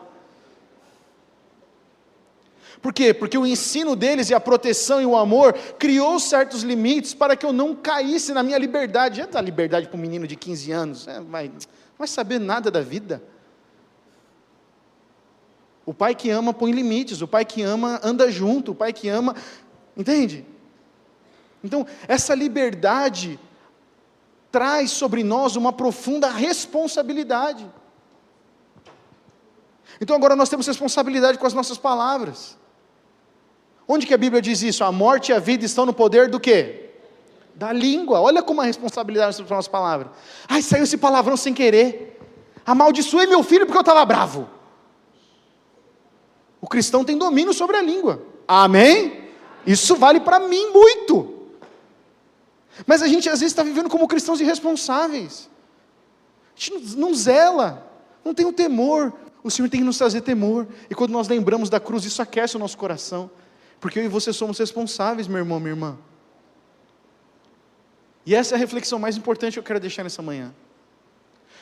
Por quê? Porque o ensino deles e a proteção e o amor criou certos limites para que eu não caísse na minha liberdade. Já dá liberdade para um menino de 15 anos, não vai saber nada da vida. O pai que ama põe limites, o pai que ama anda junto, o pai que ama, entende? Então, essa liberdade traz sobre nós uma profunda responsabilidade. Então agora nós temos responsabilidade com as nossas palavras. Onde que a Bíblia diz isso? A morte e a vida estão no poder do quê? Da língua. Olha como a responsabilidade sobre as nossas palavras. Saiu esse palavrão sem querer. Amaldiçoei meu filho porque eu estava bravo. O cristão tem domínio sobre a língua. Amém? Isso vale para mim muito. Mas a gente às vezes está vivendo como cristãos irresponsáveis. A gente não zela, não tem o temor. O Senhor tem que nos trazer temor. E quando nós lembramos da cruz, isso aquece o nosso coração. Porque eu e você somos responsáveis, meu irmão, minha irmã. E essa é a reflexão mais importante que eu quero deixar nessa manhã.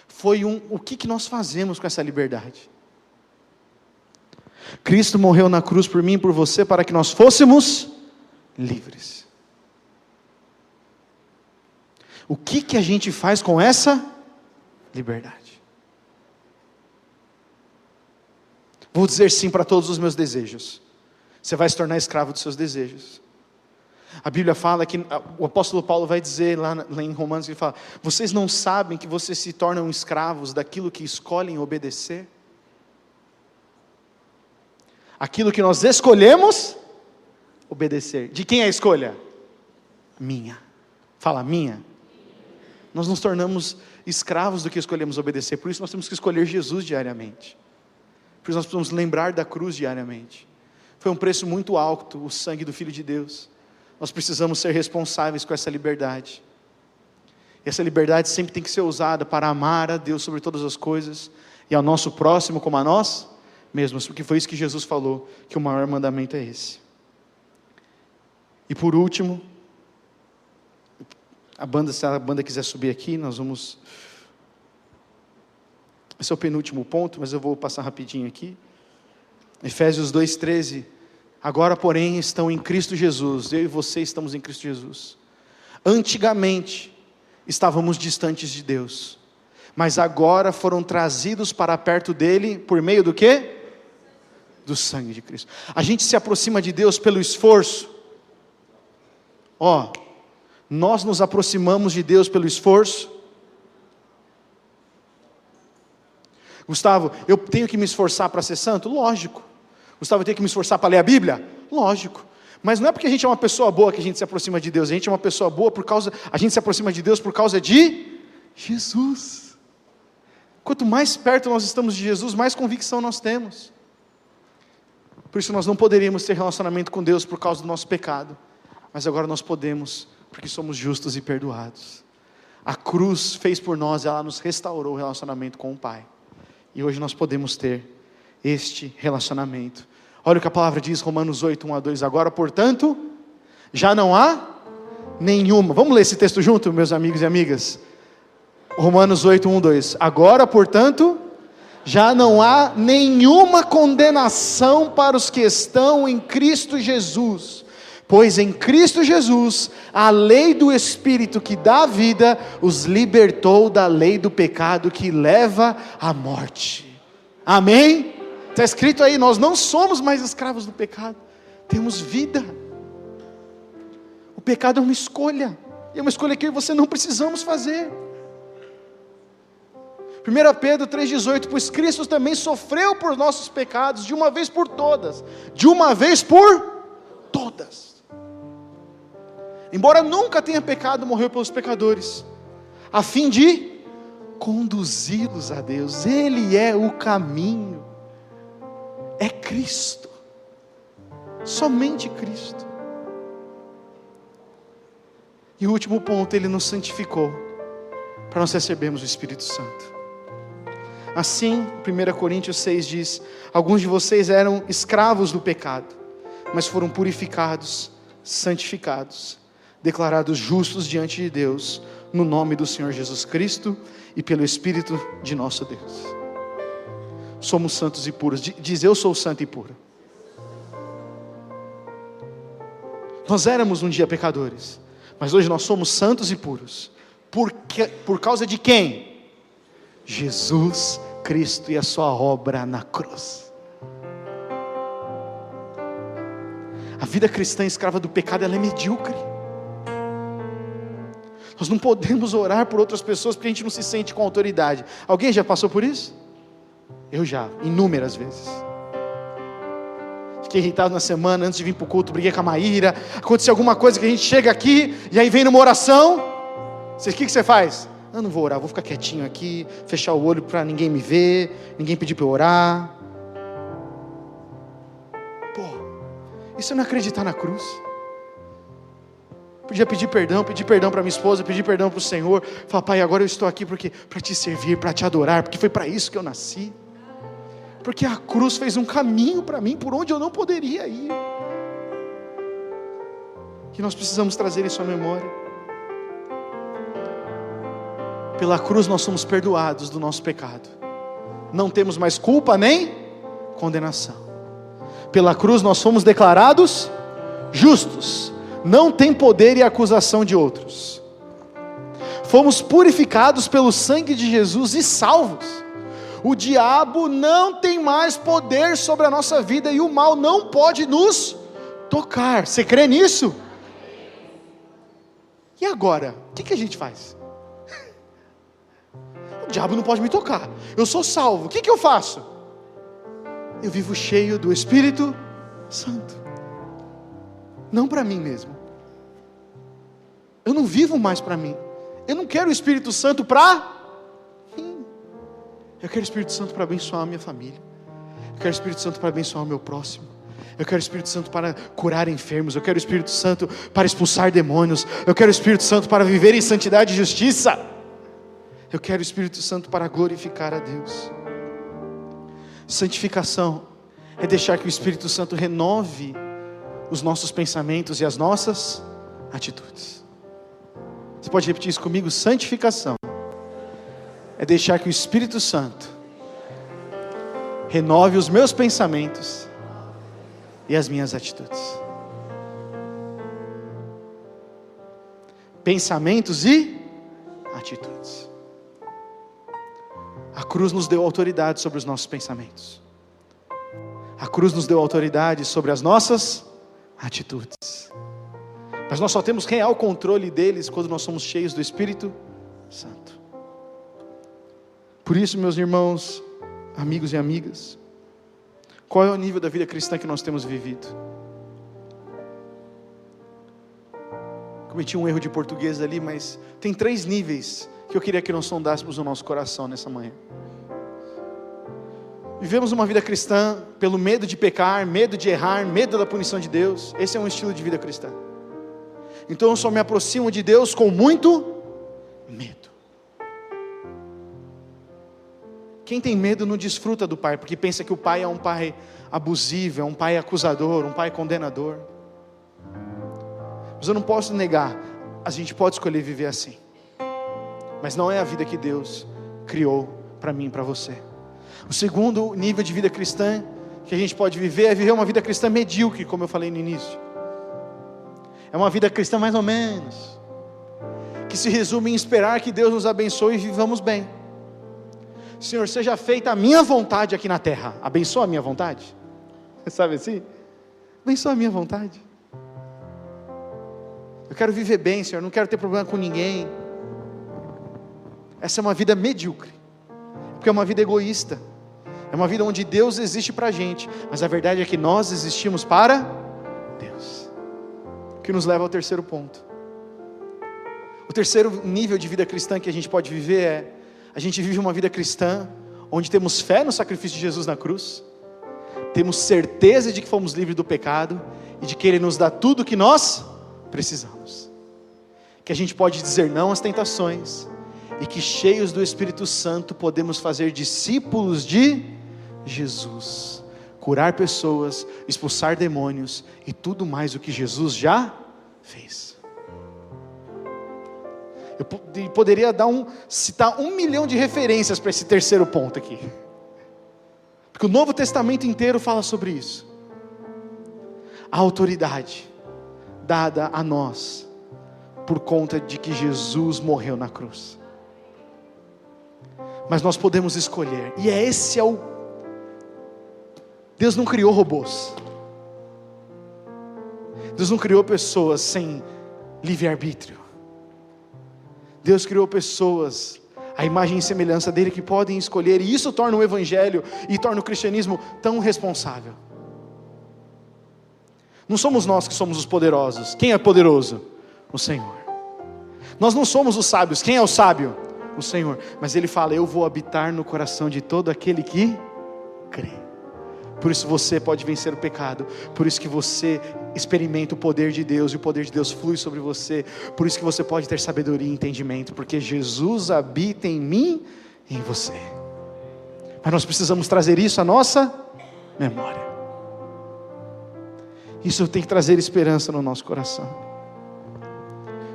Foi o que nós fazemos com essa liberdade. Cristo morreu na cruz por mim e por você para que nós fôssemos livres. O que a gente faz com essa liberdade? Vou dizer sim para todos os meus desejos. Você vai se tornar escravo dos seus desejos. A Bíblia fala que, o apóstolo Paulo vai dizer lá em Romanos, ele fala: vocês não sabem que vocês se tornam escravos daquilo que escolhem obedecer? Aquilo que nós escolhemos obedecer. De quem é a escolha? Minha. Fala, minha. Nós nos tornamos escravos do que escolhemos obedecer. Por isso nós temos que escolher Jesus diariamente. Por isso nós precisamos lembrar da cruz diariamente. Foi um preço muito alto, o sangue do Filho de Deus. Nós precisamos ser responsáveis com essa liberdade. E essa liberdade sempre tem que ser usada para amar a Deus sobre todas as coisas, e ao nosso próximo como a nós mesmos, porque foi isso que Jesus falou, que o maior mandamento é esse. E por último, se a banda quiser subir aqui, nós vamos... Esse é o penúltimo ponto, mas eu vou passar rapidinho aqui. Efésios 2,13. Agora, porém, estão em Cristo Jesus. Eu e você estamos em Cristo Jesus. Antigamente, estávamos distantes de Deus, mas agora foram trazidos para perto dele, por meio do quê? Do sangue de Cristo. A gente se aproxima de Deus pelo esforço. Nós nos aproximamos de Deus pelo esforço. Gustavo, eu tenho que me esforçar para ser santo? Lógico. Gustavo, eu tenho que me esforçar para ler a Bíblia? Lógico. Mas não é porque a gente é uma pessoa boa que a gente se aproxima de Deus. A gente é uma pessoa boa a gente se aproxima de Deus por causa de Jesus. Quanto mais perto nós estamos de Jesus, mais convicção nós temos. Por isso nós não poderíamos ter relacionamento com Deus por causa do nosso pecado. Mas agora nós podemos, porque somos justos e perdoados. A cruz fez por nós, ela nos restaurou o relacionamento com o Pai. E hoje nós podemos ter este relacionamento. Olha o que a palavra diz, Romanos 8, 1-2. Agora, portanto, já não há nenhuma. Vamos ler esse texto junto, meus amigos e amigas? Romanos 8, 1-2. Agora, portanto, já não há nenhuma condenação para os que estão em Cristo Jesus. Pois em Cristo Jesus, a lei do Espírito que dá vida, os libertou da lei do pecado que leva à morte. Amém? Está escrito aí, nós não somos mais escravos do pecado, temos vida. O pecado é uma escolha, e é uma escolha que eu e você não precisamos fazer. 1 Pedro 3,18, pois Cristo também sofreu por nossos pecados, de uma vez por todas, embora nunca tenha pecado, morreu pelos pecadores, a fim de conduzi-los a Deus. Ele é o caminho, é Cristo, somente Cristo. E o último ponto, Ele nos santificou, para nós recebermos o Espírito Santo. Assim, 1 Coríntios 6 diz, alguns de vocês eram escravos do pecado, mas foram purificados, santificados, declarados justos diante de Deus, no nome do Senhor Jesus Cristo, e pelo Espírito de nosso Deus. Somos santos e puros. Diz, eu sou santo e puro. Nós éramos um dia pecadores, mas hoje nós somos santos e puros. Por causa de quem? Jesus Cristo e a sua obra na cruz. A vida cristã escrava do pecado, ela é medíocre. Nós não podemos orar por outras pessoas porque a gente não se sente com autoridade. Alguém já passou por isso? Eu já, inúmeras vezes. Fiquei irritado na semana, antes de vir para o culto, briguei com a Maíra. Aconteceu alguma coisa que a gente chega aqui, e aí vem numa oração. O que você faz? Eu não vou orar, vou ficar quietinho aqui, fechar o olho para ninguém me ver, ninguém pedir para eu orar. Isso é não acreditar na cruz. Podia pedir perdão para minha esposa, pedir perdão para o Senhor. Falar, Pai, agora eu estou aqui para te servir, para te adorar, porque foi para isso que eu nasci. Porque a cruz fez um caminho para mim, por onde eu não poderia ir. Que nós precisamos trazer isso à memória. Pela cruz nós somos perdoados do nosso pecado. Não temos mais culpa nem condenação. Pela cruz nós fomos declarados justos. Não tem poder e acusação de outros. Fomos purificados pelo sangue de Jesus e salvos. O diabo não tem mais poder sobre a nossa vida e o mal não pode nos tocar. Você crê nisso? E agora? O que a gente faz? O diabo não pode me tocar. Eu sou salvo. O que eu faço? Eu vivo cheio do Espírito Santo. Não para mim mesmo. Eu não vivo mais para mim. Eu não quero o Espírito Santo para mim. Eu quero o Espírito Santo para abençoar a minha família. Eu quero o Espírito Santo para abençoar o meu próximo. Eu quero o Espírito Santo para curar enfermos. Eu quero o Espírito Santo para expulsar demônios. Eu quero o Espírito Santo para viver em santidade e justiça. Eu quero o Espírito Santo para glorificar a Deus. Santificação é deixar que o Espírito Santo renove os nossos pensamentos e as nossas atitudes. Você pode repetir isso comigo? Santificação é deixar que o Espírito Santo renove os meus pensamentos e as minhas atitudes. Pensamentos e atitudes. A cruz nos deu autoridade sobre os nossos pensamentos. A cruz nos deu autoridade sobre as nossas atitudes. Mas nós só temos real controle deles quando nós somos cheios do Espírito Santo. Por isso, meus irmãos, amigos e amigas, qual é o nível da vida cristã que nós temos vivido? Cometi um erro de português ali, mas tem 3 níveis que eu queria que nós sondássemos no nosso coração nessa manhã. Vivemos uma vida cristã pelo medo de pecar, medo de errar, medo da punição de Deus. Esse é um estilo de vida cristã. Então eu só me aproximo de Deus com muito medo. Quem tem medo não desfruta do Pai, porque pensa que o Pai é um Pai abusivo, é um Pai acusador, um Pai condenador. Mas eu não posso negar, a gente pode escolher viver assim. Mas não é a vida que Deus criou para mim e para você. O segundo nível de vida cristã que a gente pode viver é viver uma vida cristã medíocre, como eu falei no início. É uma vida cristã mais ou menos, que se resume em esperar que Deus nos abençoe e vivamos bem. Senhor, seja feita a minha vontade aqui na terra. Abençoa a minha vontade. Sabe assim? Abençoa a minha vontade. Eu quero viver bem, Senhor, não quero ter problema com ninguém. Essa é uma vida medíocre, porque é uma vida egoísta. É uma vida onde Deus existe para a gente, mas a verdade é que nós existimos para Deus. O que nos leva ao terceiro ponto. O terceiro nível de vida cristã que a gente pode viver é: a gente vive uma vida cristã onde temos fé no sacrifício de Jesus na cruz, temos certeza de que fomos livres do pecado e de que Ele nos dá tudo o que nós precisamos, que a gente pode dizer não às tentações e que, cheios do Espírito Santo, podemos fazer discípulos de Jesus, curar pessoas, expulsar demônios e tudo mais o que Jesus já fez. Eu poderia citar 1 milhão de referências para esse terceiro ponto aqui, porque o Novo Testamento inteiro fala sobre isso. A autoridade dada a nós por conta de que Jesus morreu na cruz. Mas nós podemos escolher, e esse é o... Deus não criou robôs. Deus não criou pessoas sem livre-arbítrio. Deus criou pessoas, a imagem e semelhança dele, que podem escolher, e isso torna o Evangelho e torna o cristianismo tão responsável. Não somos nós que somos os poderosos. Quem é poderoso? O Senhor. Nós não somos os sábios. Quem é o sábio? O Senhor. Mas Ele fala: eu vou habitar no coração de todo aquele que crê. Por isso você pode vencer o pecado. Por isso que você experimenta o poder de Deus, e o poder de Deus flui sobre você. Por isso que você pode ter sabedoria e entendimento, porque Jesus habita em mim e em você. Mas nós precisamos trazer isso à nossa memória. Isso tem que trazer esperança no nosso coração.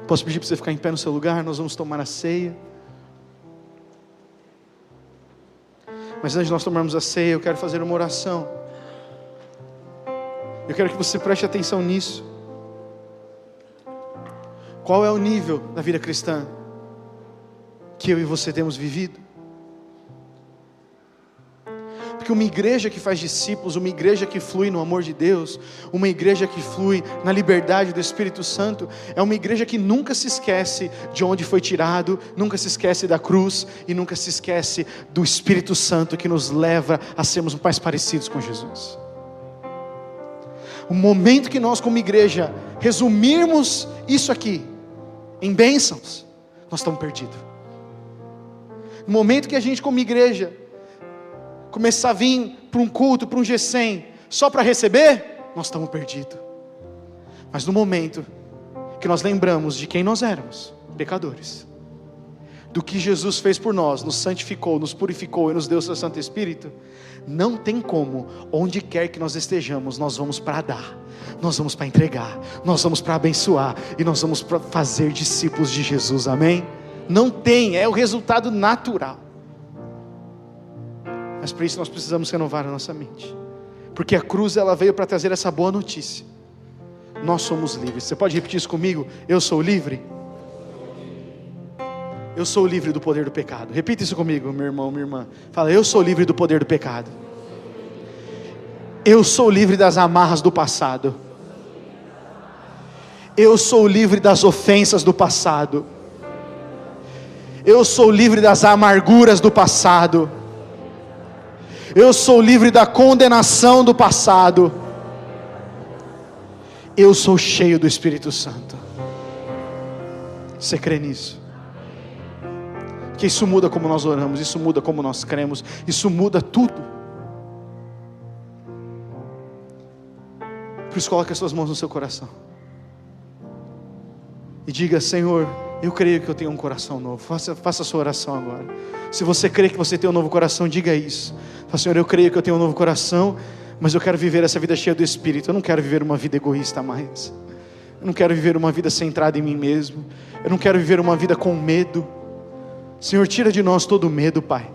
Posso pedir para você ficar em pé no seu lugar? Nós vamos tomar a ceia. Mas antes de nós tomarmos a ceia, eu quero fazer uma oração. Eu quero que você preste atenção nisso. Qual é o nível da vida cristã que eu e você temos vivido? Porque uma igreja que faz discípulos, uma igreja que flui no amor de Deus, uma igreja que flui na liberdade do Espírito Santo, é uma igreja que nunca se esquece de onde foi tirado, nunca se esquece da cruz e nunca se esquece do Espírito Santo que nos leva a sermos mais parecidos com Jesus. O momento que nós como igreja resumirmos isso aqui em bênçãos, nós estamos perdidos. No momento que a gente como igreja começar a vir para um culto, para um G100, só para receber, nós estamos perdidos. Mas no momento que nós lembramos de quem nós éramos, pecadores, do que Jesus fez por nós, nos santificou, nos purificou e nos deu o seu Santo Espírito, não tem como, onde quer que nós estejamos, nós vamos para dar, nós vamos para entregar, nós vamos para abençoar, e nós vamos para fazer discípulos de Jesus, amém? Não tem, é o resultado natural. Mas para isso nós precisamos renovar a nossa mente, porque a cruz ela veio para trazer essa boa notícia: nós somos livres. Você pode repetir isso comigo? Eu sou livre. Eu sou livre do poder do pecado. Repita isso comigo, meu irmão, minha irmã. Fala: eu sou livre do poder do pecado. Eu sou livre das amarras do passado. Eu sou livre das ofensas do passado. Eu sou livre das amarguras do passado. Eu sou livre da condenação do passado. Eu sou cheio do Espírito Santo. Você crê nisso? Que isso muda como nós oramos, isso muda como nós cremos, isso muda tudo. Por isso coloque as suas mãos no seu coração e diga: Senhor, eu creio que eu tenho um coração novo. Faça a sua oração agora. Se você crê que você tem um novo coração, diga isso. Fala: Senhor, eu creio que eu tenho um novo coração, mas eu quero viver essa vida cheia do Espírito. Eu não quero viver uma vida egoísta mais. Eu não quero viver uma vida centrada em mim mesmo. Eu não quero viver uma vida com medo. Senhor, tira de nós todo medo, Pai.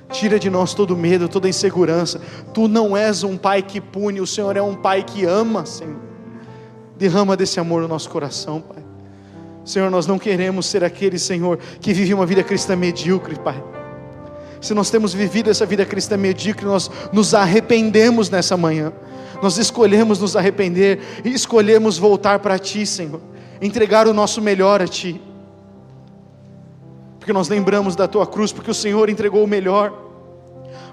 Tira de nós todo medo, toda insegurança. Tu não és um Pai que pune, o Senhor é um Pai que ama, Senhor. Derrama desse amor no nosso coração, Pai. Senhor, nós não queremos ser aquele, Senhor, que vive uma vida cristã medíocre, Pai. Se nós temos vivido essa vida cristã medíocre, nós nos arrependemos nessa manhã. Nós escolhemos nos arrepender e escolhemos voltar para Ti, Senhor. Entregar o nosso melhor a Ti. Porque nós lembramos da Tua cruz, porque o Senhor entregou o melhor.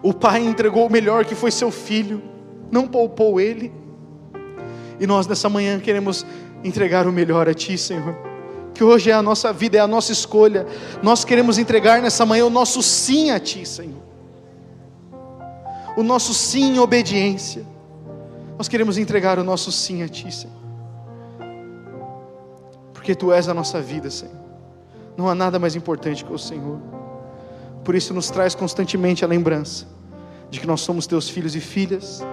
O Pai entregou o melhor, que foi Seu Filho, não poupou Ele. E nós nessa manhã queremos entregar o melhor a Ti, Senhor. Que hoje é a nossa vida, é a nossa escolha. Nós queremos entregar nessa manhã o nosso sim a Ti, Senhor. O nosso sim em obediência. Nós queremos entregar o nosso sim a Ti, Senhor. Porque Tu és a nossa vida, Senhor. Não há nada mais importante que o Senhor. Por isso nos traz constantemente a lembrança de que nós somos Teus filhos e filhas,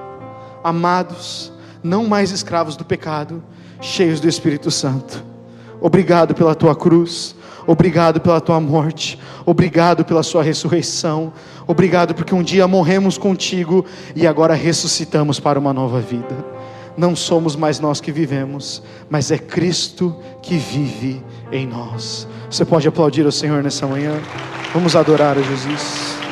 amados, não mais escravos do pecado, cheios do Espírito Santo. Obrigado pela Tua cruz, obrigado pela Tua morte, obrigado pela Sua ressurreição, obrigado porque um dia morremos contigo e agora ressuscitamos para uma nova vida. Não somos mais nós que vivemos, mas é Cristo que vive em nós. Você pode aplaudir ao Senhor nessa manhã? Vamos adorar a Jesus.